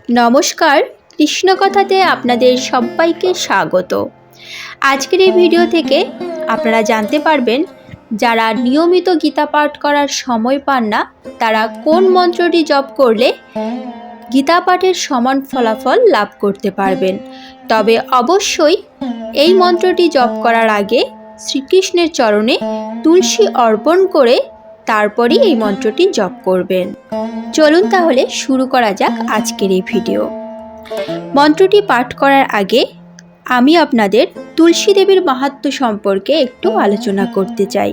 নমস্কার, কৃষ্ণকথাতে আপনাদের সবাইকে স্বাগত। আজকের এই ভিডিও থেকে আপনারা জানতে পারবেন যারা নিয়মিত গীতা পাঠ করার সময় পান না তারা কোন মন্ত্রটি জপ করলে গীতা পাঠের সমান ফলাফল লাভ করতে পারবেন। তবে অবশ্যই এই মন্ত্রটি জপ করার আগে শ্রীকৃষ্ণের চরণে তুলসী অর্পণ করে তারপরই এই মন্ত্রটি জপ করবেন। চলুন তাহলে শুরু করা যাক আজকের এই ভিডিও। মন্ত্রটি পাঠ করার আগে আমি আপনাদের তুলসী দেবীর মাহাত্ম্য সম্পর্কে একটু আলোচনা করতে চাই।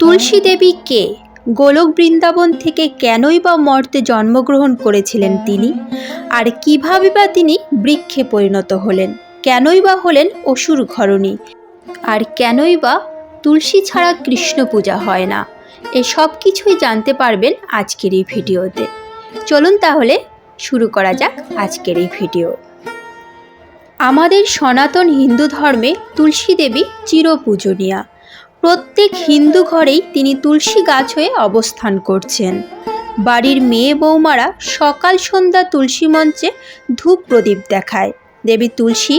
তুলসী দেবী কে? গোলক বৃন্দাবন থেকে কেনই বা মর্তে জন্মগ্রহণ করেছিলেন তিনি? আর কিভাবে বা তিনি বৃক্ষে পরিণত হলেন? কেনই বা হলেন অসুর ঘরণী? আর কেনই বা তুলসী ছাড়া কৃষ্ণ পূজা হয় না? এসব কিছুই জানতে পারবেন আজকের এই ভিডিওতে। চলুন তাহলে শুরু করা যাক আজকের এই ভিডিও। আমাদের সনাতন হিন্দু ধর্মে তুলসী দেবী চিরপূজনীয়া। প্রত্যেক হিন্দু ঘরেই তিনি তুলসী গাছ হয়ে অবস্থান করছেন। বাড়ির মেয়ে বৌমারা সকাল সন্ধ্যা তুলসী মঞ্চে ধূপ প্রদীপ দেখায়। দেবী তুলসী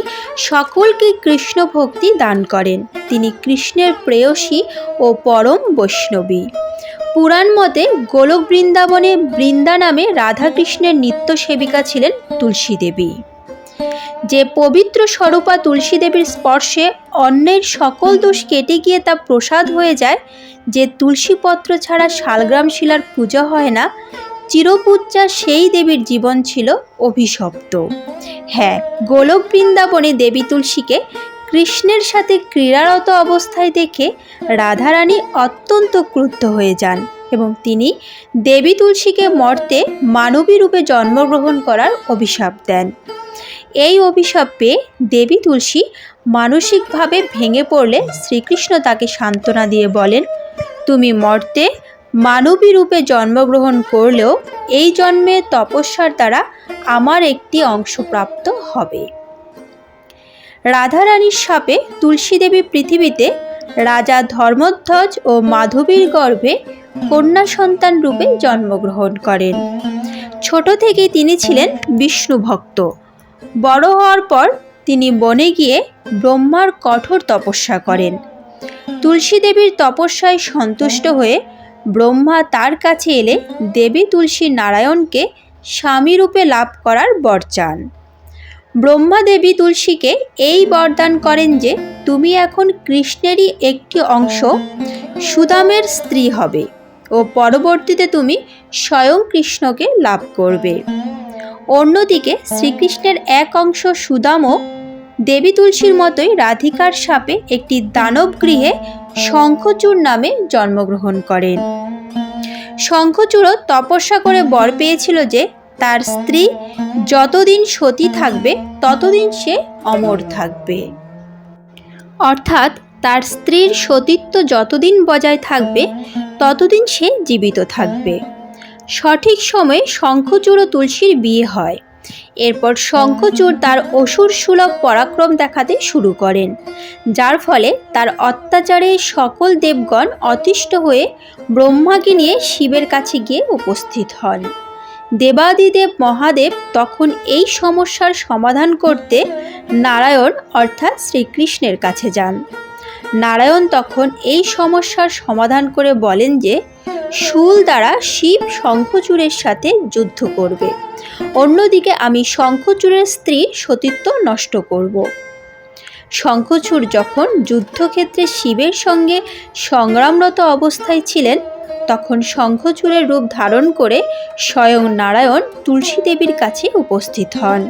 সকলকে কৃষ্ণ ভক্তি দান করেন। তিনি কৃষ্ণের প্রেয়সী ও পরম বৈষ্ণবী। পুরাণ মতে গোলক বৃন্দাবনে বৃন্দা নামে রাধাকৃষ্ণের নিত্য সেবিকা ছিলেন তুলসী দেবী। যে পবিত্র স্বরূপা তুলসী দেবীর স্পর্শে অন্যের সকল দোষ কেটে গিয়ে তা প্রসাদ হয়ে যায়, যে তুলসীপত্র ছাড়া শালগ্রাম শিলার পূজা হয় না, চিরপূজ্যা সেই দেবীর জীবন ছিল অভিশপ্ত। হ্যাঁ, গোলক বৃন্দাবনে দেবী তুলসীকে কৃষ্ণের সাথে ক্রীড়ারত অবস্থায় দেখে রাধারানী অত্যন্ত ক্রুদ্ধ হয়ে যান এবং তিনি দেবী তুলসীকে মর্তে মানবী রূপে জন্মগ্রহণ করার অভিশাপ দেন। এই অভিশাপ পেয়ে দেবী তুলসী মানসিকভাবে ভেঙে পড়লে শ্রীকৃষ্ণ তাকে সান্ত্বনা দিয়ে বলেন, তুমি মর্তে মানবী রূপে জন্মগ্রহণ করলেও এই জন্মে তপস্যার দ্বারা আমার একটি অংশ প্রাপ্ত হবে। রাধারানীর শাপে তুলসী দেবী পৃথিবীতে রাজা ধর্মধ্বজ ও মাধবীর গর্ভে কন্যা সন্তান রূপে জন্মগ্রহণ করেন। ছোট থেকেই তিনি ছিলেন বিষ্ণু ভক্ত। বড় হওয়ার পর তিনি বনে গিয়ে ব্রহ্মার কঠোর তপস্যা করেন। তুলসী দেবীর তপস্যায় সন্তুষ্ট হয়ে ব্রহ্মা তার কাছে এলে দেবী তুলসী নারায়ণকে স্বামী রূপে লাভ করার বর চান। ব্রহ্মা দেবী তুলসীকে এই বরদান করেন যে তুমি এখন কৃষ্ণেরই একটি অংশ সুদামের স্ত্রী হবে ও পরবর্তীতে তুমি স্বয়ং কৃষ্ণকে লাভ করবে। অন্যদিকে শ্রীকৃষ্ণের এক অংশ সুদামও দেবী তুলসীর মতোই রাধিকার শাপে একটি দানব গৃহে শঙ্খচূড় নামে জন্মগ্রহণ করেন। শঙ্খচূড়ও তপস্যা করে বর পেয়েছিল যে তার স্ত্রী যতদিন সতী থাকবে ততদিন সে অমর থাকবে। অর্থাৎ তার স্ত্রীর সতীত্ব যতদিন বজায় থাকবে ততদিন সে জীবিত থাকবে। সঠিক সময়ে শঙ্খচূড় ও তুলসীর বিয়ে হয়। এরপর শঙ্খচূড় তার অসুর সুলভ পরাক্রম দেখাতে শুরু করেন, যার ফলে তার অত্যাচারে সকল দেবগণ অতিষ্ঠ হয়ে ব্রহ্মাকে নিয়ে শিবের কাছে গিয়ে উপস্থিত হন। দেবাদিদেব মহাদেব তখন এই সমস্যার সমাধান করতে নারায়ণ অর্থাৎ শ্রীকৃষ্ণের কাছে যান। নারায়ণ তখন এই সমস্যার সমাধান করে বলেন যে শূল দ্বারা শিব শঙ্খচূড়ের সাথে যুদ্ধ করবে, অন্যদিকে আমি শঙ্খচূড়ের স্ত্রী সতীত্ব নষ্ট করব। শঙ্খচূড় যখন যুদ্ধক্ষেত্রে শিবের সঙ্গে সংগ্রামরত অবস্থায় ছিলেন তখন শঙ্খচূড়ের রূপ ধারণ করে স্বয়ং নারায়ণ তুলসী দেবীর কাছে উপস্থিত হন।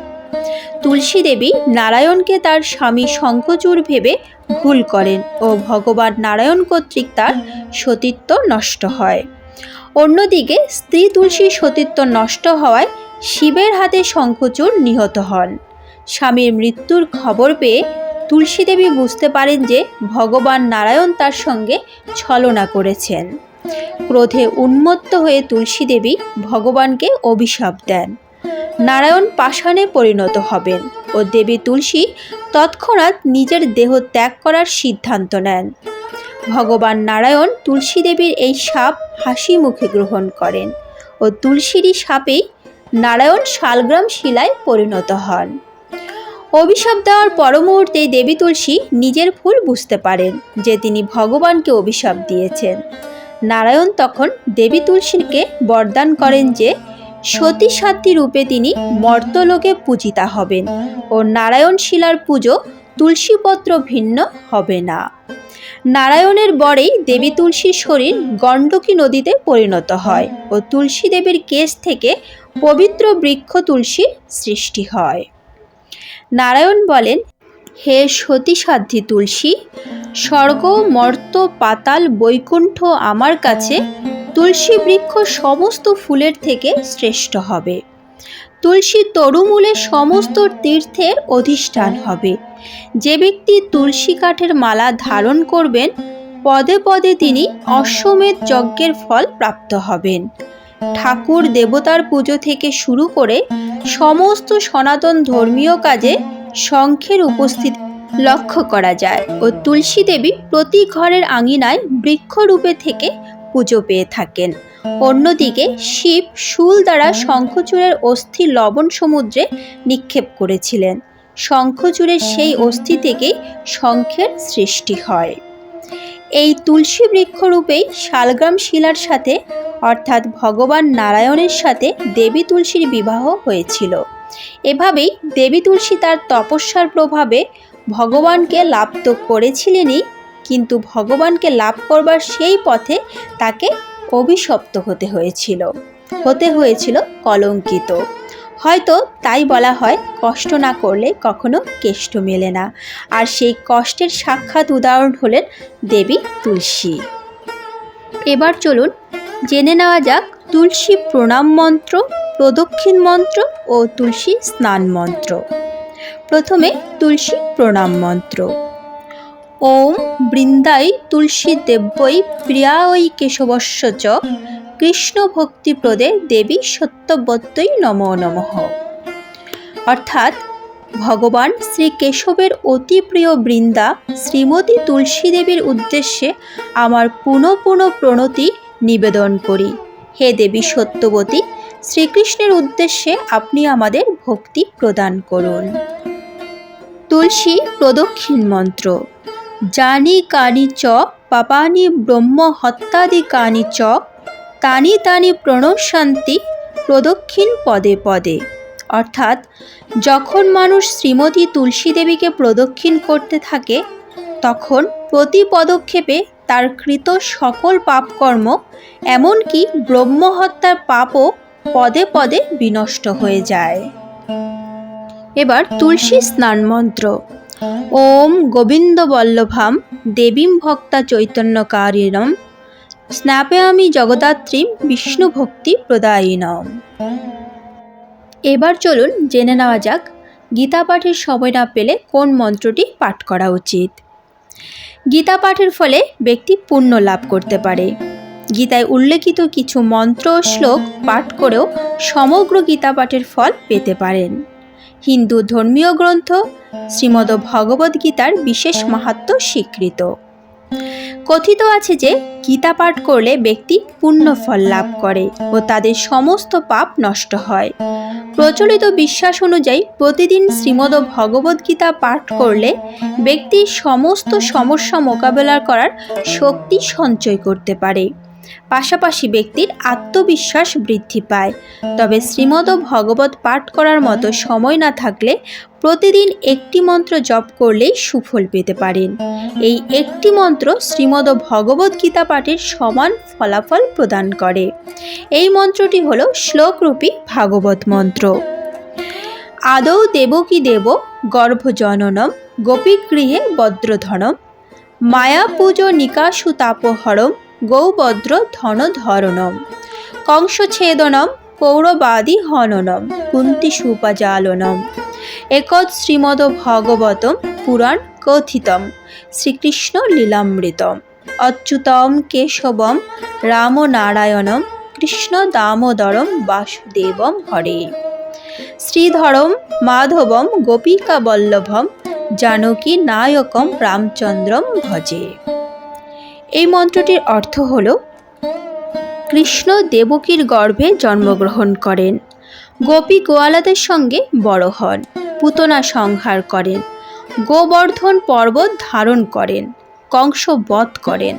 তুলসী দেবী নারায়ণকে তার স্বামী শঙ্খচূড় ভেবে ভুল করেন ও ভগবান নারায়ণ কর্তৃক তার সতীত্ব নষ্ট হয়। অন্যদিকে স্ত্রী তুলসীর সতীত্ব নষ্ট হওয়ায় শিবের হাতে শঙ্খচূড় নিহত হন। স্বামীর মৃত্যুর খবর পেয়ে তুলসী দেবী বুঝতে পারেন যে ভগবান নারায়ণ তার সঙ্গে ছলনা করেছেন। ক্রোধে উন্মত্ত হয়ে তুলসী দেবী ভগবানকে অভিশাপ দেন। নারায়ণ পাষাণে পরিণত হবেন ও দেবী তুলসী তৎক্ষণাৎ নিজের দেহ ত্যাগ করার সিদ্ধান্ত নেন। ভগবান নারায়ণ তুলসী দেবীর এই শাপ হাসি মুখে গ্রহণ করেন ও তুলসীরই শাপেই নারায়ণ শালগ্রাম শিলায় পরিণত হন। অভিশাপ দেওয়ার পর মুহূর্তেই দেবী তুলসী নিজের ভুল বুঝতে পারেন যে তিনি ভগবানকে অভিশাপ দিয়েছেন। নারায়ণ তখন দেবী তুলসীকে বরদান করেন যে সতী সাধ্বী রূপে তিনি মর্তলোকে পূজিতা হবেন ও নারায়ণ শিলার পুজো তুলসীপত্র ভিন্ন হবে না। নারায়ণের বরেই দেবী তুলসীর শরীর গণ্ডকী নদীতে পরিণত হয় ও তুলসী দেবীর কেশ থেকে পবিত্র বৃক্ষ তুলসীর সৃষ্টি হয়। নারায়ণ বলেন, হে সতী সাধ্বী তুলসী, স্বর্গ মর্ত পাতাল বৈকুণ্ঠ আমার কাছে তুলসী বৃক্ষ সমস্ত ফুলের থেকে শ্রেষ্ঠ হবে। তুলসী তরুমূলে সমস্ত তীর্থের অধিষ্ঠান হবে। যে ব্যক্তি তুলসী কাঠের মালা ধারণ করবেন পদে পদে তিনি অশ্বমেধ যজ্ঞের ফল প্রাপ্ত হবেন। ঠাকুর দেবতার পুজো থেকে শুরু করে সমস্ত সনাতন ধর্মীয় কাজে শঙ্খের উপস্থিতি লক্ষ্য করা যায় ও তুলসী দেবী প্রতি ঘরের আঙিনায় বৃক্ষরূপে থেকে পুজো পেয়ে থাকেন। অন্যদিকে শিব শূল দ্বারা শঙ্খচূড়ের অস্থি লবণ সমুদ্রে নিক্ষেপ করেছিলেন। শঙ্খচূড়ের সেই অস্থি থেকেই শঙ্খের সৃষ্টি হয়। এই তুলসী বৃক্ষরূপেই শালগ্রাম শিলার সাথে অর্থাৎ ভগবান নারায়ণের সাথে দেবী তুলসীর বিবাহ হয়েছিল। এভাবেই দেবী তুলসী তার তপস্যার প্রভাবে ভগবানকে লাভ তো করেছিলেনই, কিন্তু ভগবানকে লাভ করবার সেই পথে তাকে অভিশপ্ত হতে হয়েছিল কলঙ্কিত। হয়তো তাই বলা হয়, কষ্ট না করলে কখনো কেষ্ট মেলে না। আর সেই কষ্টের সাক্ষাৎ উদাহরণ হলেন দেবী তুলসী। এবার চলুন জেনে নেওয়া যাক তুলসী প্রণাম মন্ত্র, প্রদক্ষিণ মন্ত্র ও তুলসী স্নান মন্ত্র। প্রথমে তুলসী প্রণাম মন্ত্র। ওম বৃন্দাই তুলসী দেব্যই প্রিয়াই কেশবস্য চ কৃষ্ণ ভক্তিপ্রদে দেবী সত্যবত্যই নমো নমঃ। অর্থাৎ ভগবান শ্রী কেশবের অতি প্রিয় বৃন্দা শ্রীমতী তুলসী দেবীর উদ্দেশ্যে আমার পুনঃ পুনঃ প্রণতি নিবেদন করি। হে দেবী সত্যবতী, শ্রীকৃষ্ণের উদ্দেশ্যে আপনি আমাদের ভক্তি প্রদান করুন। তুলসী প্রদক্ষিণ মন্ত্র। জানি কানি চ পাপানি ব্রহ্ম হত্যাদি কানি চ তানি তানি প্রণশান্তি প্রদক্ষিণ পদে পদে। অর্থাৎ যখন মানুষ শ্রীমতী তুলসী দেবীকে প্রদক্ষিণ করতে থাকে তখন প্রতি পদক্ষেপে তার কৃত সকল পাপকর্ম এমনকি ব্রহ্মহত্যার পাপও পদে পদে বিনষ্ট হয়ে যায়। এবার তুলসী স্নান মন্ত্র। ওম গোবিন্দ বল্লভাম দেবীম ভক্তা চৈতন্যকারিণম স্নাপয়ামি জগদাত্রীম বিষ্ণু ভক্তি প্রদায়িনম। এবার চলুন জেনে নেওয়া যাক গীতা পাঠের সময় না পেলে কোন মন্ত্রটি পাঠ করা উচিত। গীতা পাঠের ফলে ব্যক্তি পুণ্য লাভ করতে পারে। গীতায় উল্লেখিত কিছু মন্ত্র ও শ্লোক পাঠ করেও সমগ্র গীতা পাঠের ফল পেতে পারেন। হিন্দু ধর্মীয় গ্রন্থ শ্রীমদ্ ভগবদ্ গীতার বিশেষ মাহাত্ম্য স্বীকৃত। কথিত আছে যে গীতা পাঠ করলে ব্যক্তি পুণ্য ফল লাভ করে ও তাদের সমস্ত পাপ নষ্ট হয়। প্রচলিত বিশ্বাস অনুযায়ী প্রতিদিন শ্রীমদ্ ভগবদ্ গীতা পাঠ করলে ব্যক্তি সমস্ত সমস্যা মোকাবেলা করার শক্তি সঞ্চয় করতে পারে। পাশাপাশি ব্যক্তির আত্মবিশ্বাস বৃদ্ধি পায়। তবে শ্রীমদ্ ভগবত পাঠ করার মতো সময় না থাকলে প্রতিদিন একটি মন্ত্র জপ করলেই সুফল পেতে পারেন। এই একটি মন্ত্র শ্রীমদ্ ভগবদ্ গীতা পাঠের সমান ফলাফল প্রদান করে। এই মন্ত্রটি হল শ্লোকরূপী ভাগবত মন্ত্র। আদৌ দেবকী দেব গর্ভজননম গোপীগৃহে বদ্রধনম মায়া পূজো নিকাশু তাপহরম গৌবদ্র ধনধরণম কংসছেদনম কৌরবাদি হননম কুন্তি সুপাজালনম একদ শ্রীমদ্ ভগবতম পুরাণ কথিতম শ্রীকৃষ্ণ লীলামৃতম অচ্যুতম কেশবম রামনারায়ণম কৃষ্ণ দামোদরম বাসুদেবম হরে শ্রীধরম মাধবম গোপিকা বল্লভম জানকী নায়কম রামচন্দ্রম ভজে। এই মন্ত্রটির অর্থ হল কৃষ্ণ দেবকীর গর্ভে জন্মগ্রহণ করেন। গোপী গোয়ালাদের সঙ্গে বড় হন, পুতনা সংহার করেন, গোবর্ধন পর্বত ধারণ করেন, কংস বধ করেন,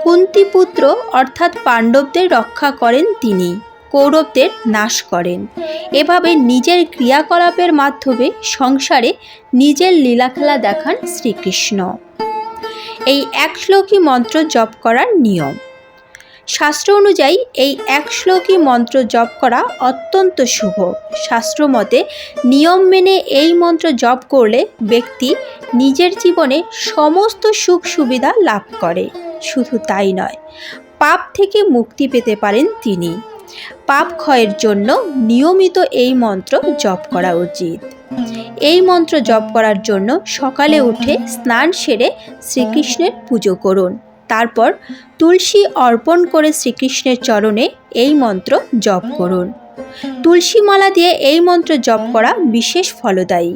কুন্তিপুত্র অর্থাৎ পাণ্ডবদের রক্ষা করেন তিনি, কৌরবদের নাশ করেন। এভাবে নিজের ক্রিয়াকলাপের মাধ্যমে সংসারে নিজের লীলাখেলা দেখান শ্রীকৃষ্ণ। এই এক শ্লোকী মন্ত্র জপ করার নিয়ম। শাস্ত্র অনুযায়ী এই এক শ্লোকী মন্ত্র জপ করা অত্যন্ত শুভ। শাস্ত্র মতে নিয়ম মেনে এই মন্ত্র জপ করলে ব্যক্তি নিজের জীবনে সমস্ত সুখ সুবিধা লাভ করে। শুধু তাই নয়, পাপ থেকে মুক্তি পেতে পারেন তিনি। পাপ ক্ষয়ের জন্য নিয়মিত এই মন্ত্র জপ করা উচিত। এই মন্ত্র জপ করার জন্য সকালে উঠে স্নান সেরে শ্রীকৃষ্ণের পুজো করুন। তারপর তুলসী অর্পণ করে শ্রীকৃষ্ণের চরণে এই মন্ত্র জপ করুন। তুলসী মালা দিয়ে এই মন্ত্র জপ করা বিশেষ ফলদায়ী।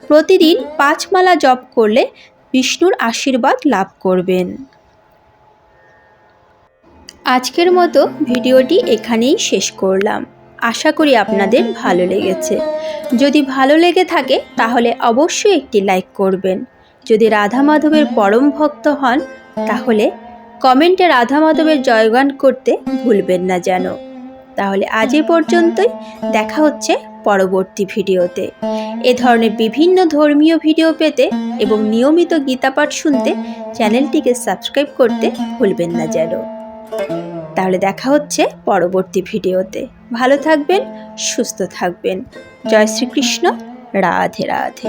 প্রতিদিন 5 মালা জপ করলে বিষ্ণুর আশীর্বাদ লাভ করবেন। আজকের মতো ভিডিওটি এখানেই শেষ করলাম। আশা করি আপনাদের ভালো লেগেছে। যদি ভালো লেগে থাকে তাহলে অবশ্যই একটি লাইক করবেন। যদি রাধা মাধবের পরম ভক্ত হন তাহলে কমেন্টে রাধা মাধবের জয়গান করতে ভুলবেন না যেন। তাহলে আজ এ পর্যন্তই, দেখা হচ্ছে পরবর্তী ভিডিওতে। এ ধরনের বিভিন্ন ধর্মীয় ভিডিও পেতে এবং নিয়মিত গীতাপাঠ শুনতে চ্যানেলটিকে সাবস্ক্রাইব করতে ভুলবেন না যেন। তাহলে দেখা হচ্ছে পরবর্তী ভিডিওতে। ভালো থাকবেন, সুস্থ থাকবেন। জয় শ্রীকৃষ্ণ। রাধে রাধে।